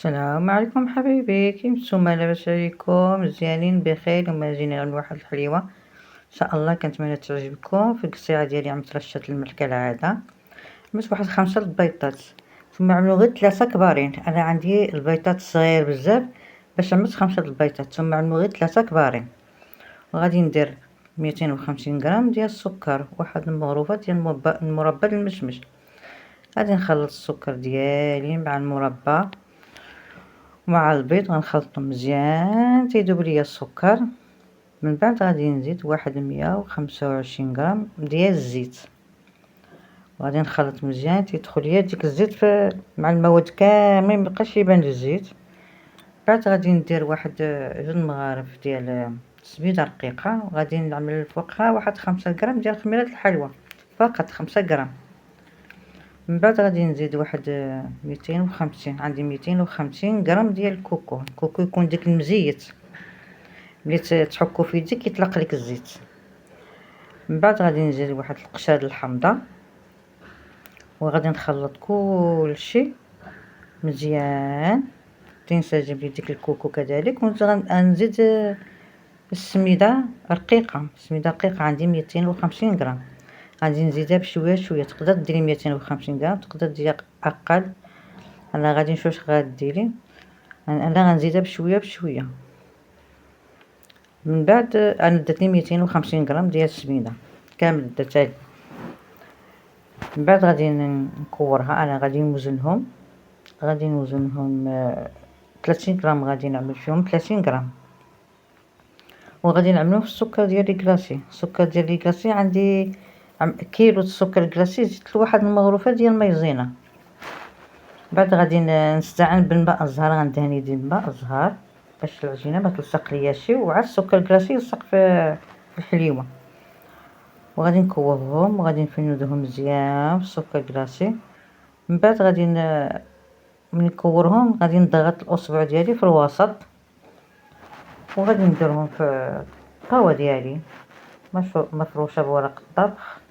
السلام عليكم حبايبي، كي نتوما لاباس عليكم؟ مزيانين بخير ومازينين على واحد الحليوه ان شاء الله. كنتمنى تعجبكم. في القصيره ديالي عملت رشه الملح كالعاده، عملت واحد 5 البيضات ثم عملوا غير 3 كبارين. انا عندي البيضات صغير بزاف باش عملت 5 البيضات ثم عملوا غير 3 كبارين. وغادي ندير 250 غرام ديال السكر، واحد المغروفه ديال المربى المشمش. غادي نخلط السكر ديالي مع المربى مع البيض، غنخلطهم مزيان تيذوب ليا السكر. من بعد غادي نزيد واحد 125 غرام ديال الزيت، وغادي نخلط مزيان تيدخل ليا ديك الزيت مع المواد كاملين، ميبقاش يبان الزيت. بعد غادي ندير واحد 2 مغارف ديال السميده رقيقه، وغادي نعمل فوقها واحد 5 غرام ديال خميره الحلوى، فقط 5 غرام. من بعد غادي نزيد واحد 250، عندي 250 غرام ديال الكوكو يكون داك المزيت ملي تحكو في يديك يطلق لك الزيت. من بعد غادي نزيد واحد القشاد الحامضه، وغادي نخلط كلشي مزيان تنسجم لي ديك الكوكو كذلك. ونزيد السميده رقيقه، عندي 250 غرام. غادي نزيدها بشويه شويه، تقدر ديري 250 غرام، تقدر ديري اقل. انا غادي نشوف واش غديري، انا غنزيدها بشويه بشويه. من بعد انا درت لي 250 غرام ديال السميده كامل درتها. من بعد غادي نكورها، انا غادي نوزنهم 30 غرام، غادي نعمل فيهم 30 غرام. وغادي نعملهم في السكر ديالي كلاصي. السكر ديالي كلاصي عندي كيلو السكر كلاصي، زدت له واحد المغروفه ديال المايزينا. بعد غادي نستعن بالماء الزهر، غندهني ديال الماء الزهر باش العجينه ما تلصق لياشي، وعاد السكر كلاصي يلصق في الحليوه. وغادي نكوبهم وغادي نفندهم مزيان في السكر كلاصي. من بعد غادي ملي نكورهم غادي نضغط الاصبع ديالي في الوسط، وغادي نديرهم في الطاوه ديالي مفروشه بورق الطبخ.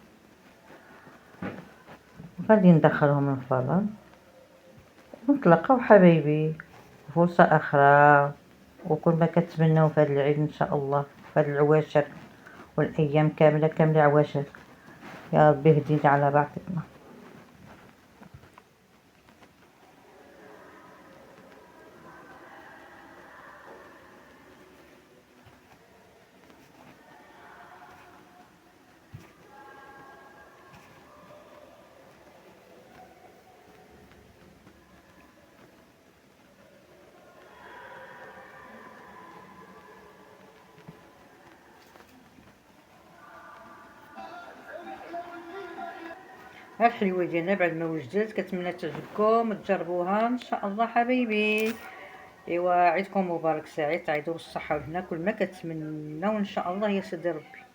غادي ندخلهم الفران ونتلاقاو حبايبي فرصه اخرى. وكل ما كتمناو في هذا العيد ان شاء الله، في هذه العواشر والايام كامله عواشر، يا ربي يهدينا على بعضنا. ها الحلوه ديالنا بعد ما وجدت، كنتمنى تعجبكم تجربوها ان شاء الله حبايبي. ايوا عيدكم مبارك سعيد، تعيدوا بالصحه والهنا، كل ما كتمناو ان شاء الله يا سيدي ربي.